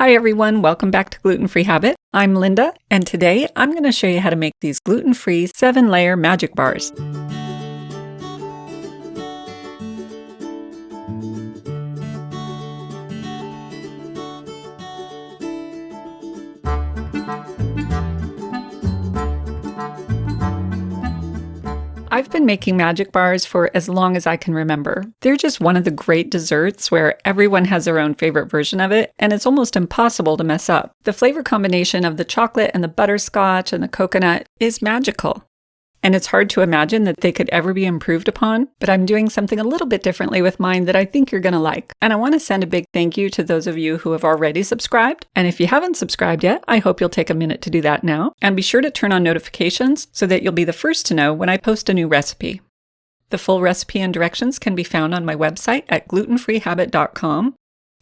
Hi everyone, welcome back to Gluten Free Habit. I'm Linda, and today I'm going to show you how to make these gluten-free 7-layer magic bars. I've been making magic bars for as long as I can remember. They're just one of the great desserts where everyone has their own favorite version of it, and it's almost impossible to mess up. The flavor combination of the chocolate and the butterscotch and the coconut is magical. And it's hard to imagine that they could ever be improved upon, but I'm doing something a little bit differently with mine that I think you're going to like. And I want to send a big thank you to those of you who have already subscribed. And if you haven't subscribed yet, I hope you'll take a minute to do that now. And be sure to turn on notifications so that you'll be the first to know when I post a new recipe. The full recipe and directions can be found on my website at glutenfreehabit.com.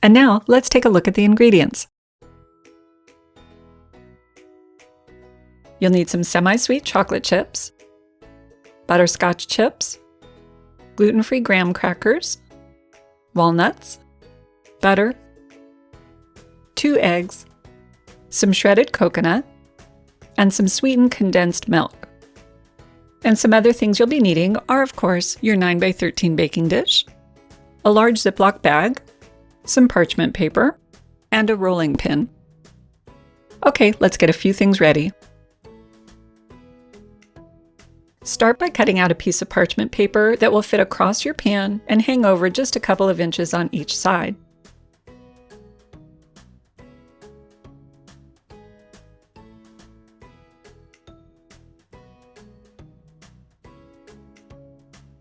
And now let's take a look at the ingredients. You'll need some semi-sweet chocolate chips, butterscotch chips, gluten-free graham crackers, walnuts, butter, 2 eggs, some shredded coconut, and some sweetened condensed milk. And some other things you'll be needing are, of course, your 9x13 baking dish, a large Ziploc bag, some parchment paper, and a rolling pin. Okay, let's get a few things ready. Start by cutting out a piece of parchment paper that will fit across your pan and hang over just a couple of inches on each side.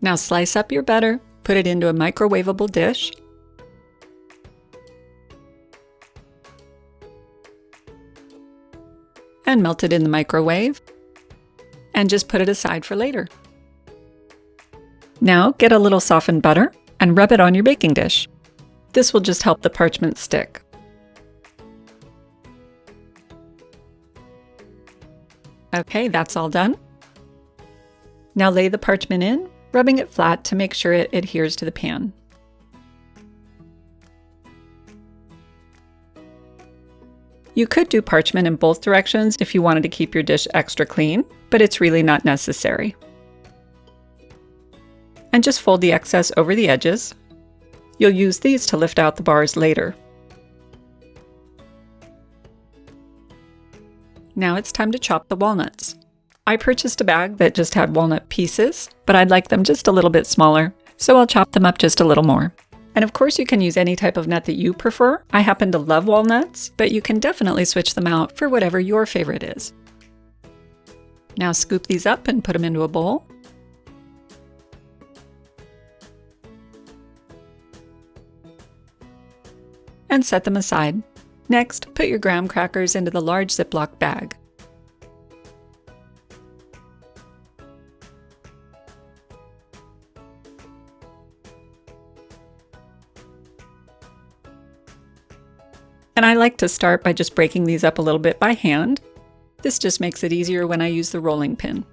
Now slice up your butter, put it into a microwavable dish, and melt it in the microwave. And just put it aside for later. Now get a little softened butter and rub it on your baking dish. This will just help the parchment stick. Okay, that's all done. Now lay the parchment in, rubbing it flat to make sure it adheres to the pan. You could do parchment in both directions if you wanted to keep your dish extra clean, but it's really not necessary. And just fold the excess over the edges. You'll use these to lift out the bars later. Now it's time to chop the walnuts. I purchased a bag that just had walnut pieces, but I'd like them just a little bit smaller, so I'll chop them up just a little more. And of course you can use any type of nut that you prefer. I happen to love walnuts, but you can definitely switch them out for whatever your favorite is. Now scoop these up and put them into a bowl. And set them aside. Next, put your graham crackers into the large Ziploc bag. And I like to start by just breaking these up a little bit by hand. This just makes it easier when I use the rolling pin.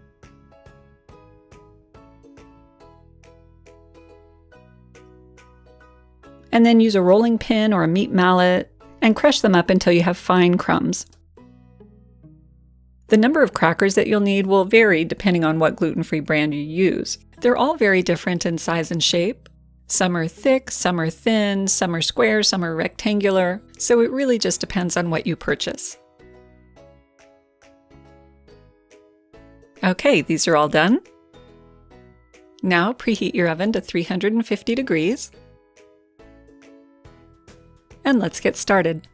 And then use a rolling pin or a meat mallet and crush them up until you have fine crumbs. The number of crackers that you'll need will vary depending on what gluten-free brand you use. They're all very different in size and shape. Some are thick, some are thin, some are square, some are rectangular, so it really just depends on what you purchase. Okay, these are all done. Now preheat your oven to 350 degrees. And let's get started.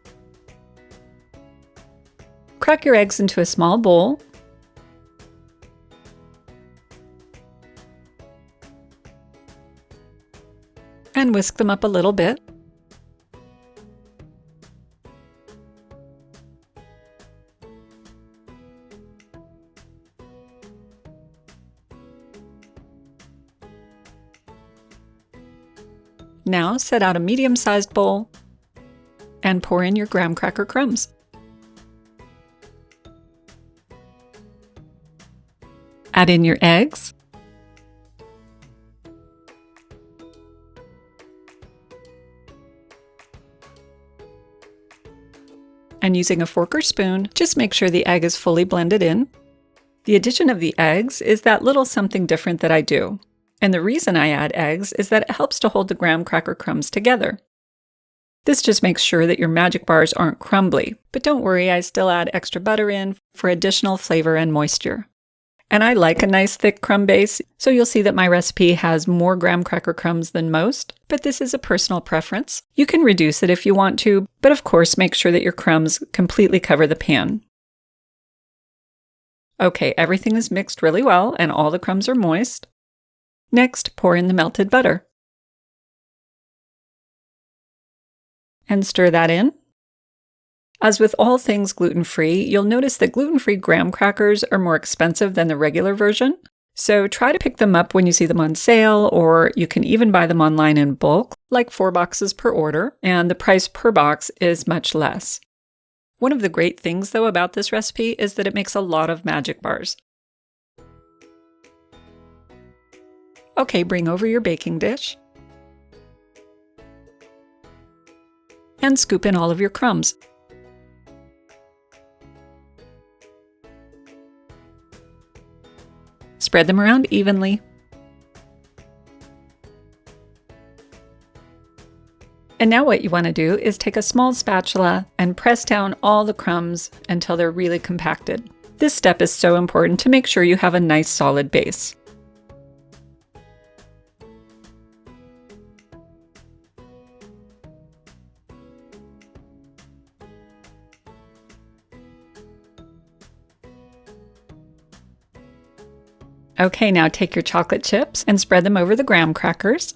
Crack your eggs into a small bowl. And whisk them up a little bit. Now set out a medium-sized bowl and pour in your graham cracker crumbs. Add in your eggs. and using a fork or spoon, just make sure the egg is fully blended in. The addition of the eggs is that little something different that I do. And the reason I add eggs is that it helps to hold the graham cracker crumbs together. This just makes sure that your magic bars aren't crumbly, but don't worry, I still add extra butter in for additional flavor and moisture. And I like a nice thick crumb base, so you'll see that my recipe has more graham cracker crumbs than most, but this is a personal preference. You can reduce it if you want to, but of course make sure that your crumbs completely cover the pan. Okay, everything is mixed really well and all the crumbs are moist. Next, pour in the melted butter. And stir that in. As with all things gluten-free, you'll notice that gluten-free graham crackers are more expensive than the regular version. So try to pick them up when you see them on sale, or you can even buy them online in bulk, like 4 boxes per order, and the price per box is much less. One of the great things, though, about this recipe is that it makes a lot of magic bars. Okay, bring over your baking dish. And scoop in all of your crumbs. Spread them around evenly. And now what you want to do is take a small spatula and press down all the crumbs until they're really compacted. This step is so important to make sure you have a nice solid base. Okay, now take your chocolate chips and spread them over the graham crackers.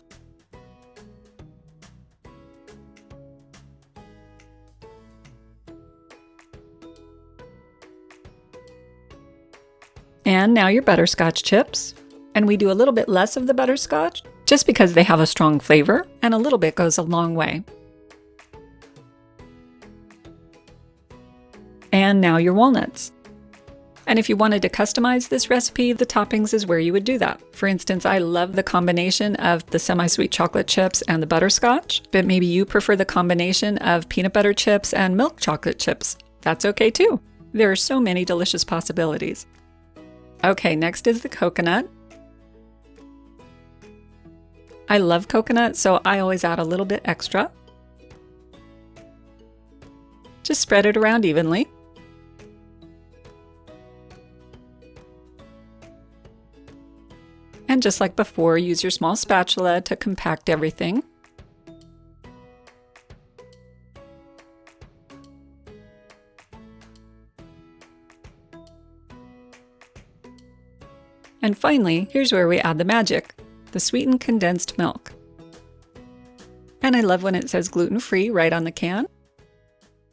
And now your butterscotch chips. And we do a little bit less of the butterscotch, just because they have a strong flavor, and a little bit goes a long way. And now your walnuts. And if you wanted to customize this recipe, the toppings is where you would do that. For instance, I love the combination of the semi-sweet chocolate chips and the butterscotch, but maybe you prefer the combination of peanut butter chips and milk chocolate chips. That's okay too. There are so many delicious possibilities. Okay, next is the coconut. I love coconut, so I always add a little bit extra. Just spread it around evenly. And just like before, use your small spatula to compact everything. And finally, here's where we add the magic, the sweetened condensed milk. And I love when it says gluten-free right on the can.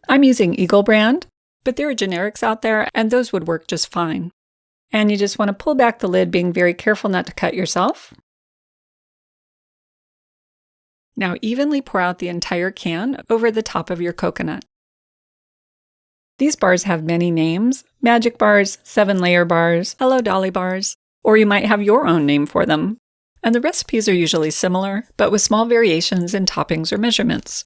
I'm using Eagle brand, but there are generics out there and those would work just fine. And you just want to pull back the lid, being very careful not to cut yourself. Now evenly pour out the entire can over the top of your coconut. These bars have many names: magic bars, 7-layer bars, Hello Dolly bars, or you might have your own name for them. And the recipes are usually similar, but with small variations in toppings or measurements.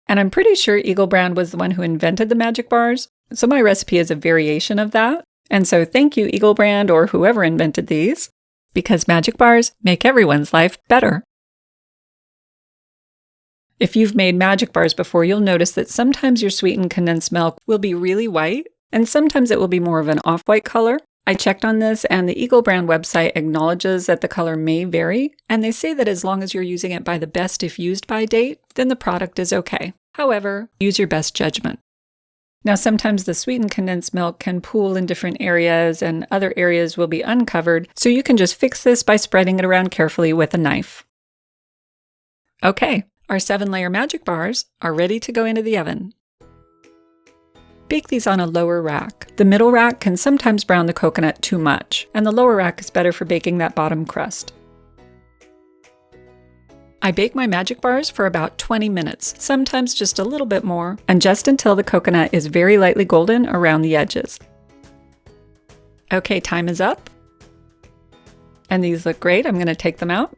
And I'm pretty sure Eagle brand was the one who invented the magic bars, so my recipe is a variation of that. And so thank you, Eagle brand, or whoever invented these, because magic bars make everyone's life better. If you've made magic bars before, you'll notice that sometimes your sweetened condensed milk will be really white, and sometimes it will be more of an off-white color. I checked on this, and the Eagle brand website acknowledges that the color may vary, and they say that as long as you're using it by the best if used by date, then the product is okay. However, use your best judgment. Now, sometimes the sweetened condensed milk can pool in different areas and other areas will be uncovered, so you can just fix this by spreading it around carefully with a knife. Okay, our 7-layer magic bars are ready to go into the oven. Bake these on a lower rack. The middle rack can sometimes brown the coconut too much, and the lower rack is better for baking that bottom crust. I bake my magic bars for about 20 minutes, sometimes just a little bit more, and just until the coconut is very lightly golden around the edges. Okay, time is up. And these look great. I'm going to take them out.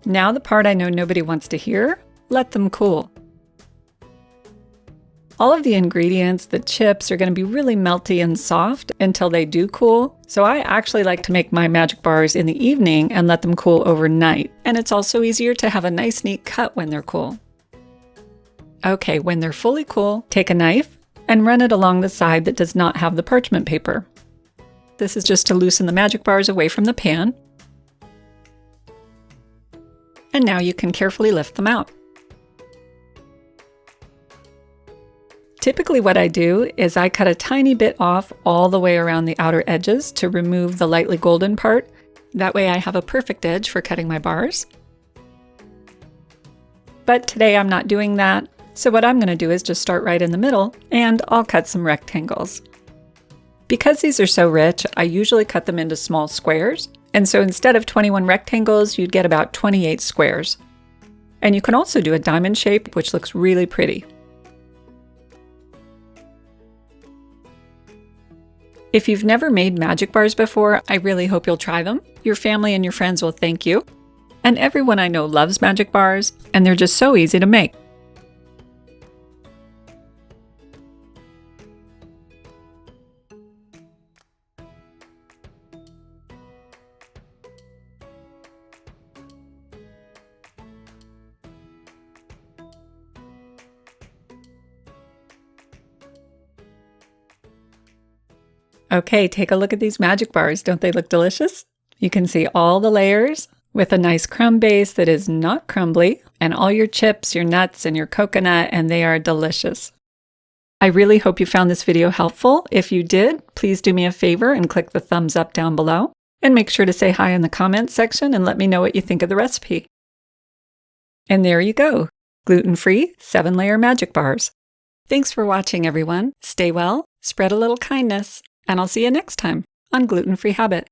Now the part I know nobody wants to hear, let them cool. All of the ingredients, the chips, are going to be really melty and soft until they do cool. So I actually like to make my magic bars in the evening and let them cool overnight. And it's also easier to have a nice neat cut when they're cool. Okay, when they're fully cool, take a knife and run it along the side that does not have the parchment paper. This is just to loosen the magic bars away from the pan. And now you can carefully lift them out. Typically what I do is I cut a tiny bit off all the way around the outer edges to remove the lightly golden part. That way I have a perfect edge for cutting my bars. But today I'm not doing that, so what I'm going to do is just start right in the middle and I'll cut some rectangles. Because these are so rich, I usually cut them into small squares, and so instead of 21 rectangles, you'd get about 28 squares. And you can also do a diamond shape, which looks really pretty. If you've never made magic bars before, I really hope you'll try them. Your family and your friends will thank you. And everyone I know loves magic bars, and they're just so easy to make. Okay, take a look at these magic bars. Don't they look delicious? You can see all the layers with a nice crumb base that is not crumbly, and all your chips, your nuts, and your coconut, and they are delicious. I really hope you found this video helpful. If you did, please do me a favor and click the thumbs up down below, and make sure to say hi in the comments section and let me know what you think of the recipe. And there you go, gluten-free 7-layer magic bars. Thanks for watching, everyone. Stay well, spread a little kindness, and I'll see you next time on Gluten Free Habit.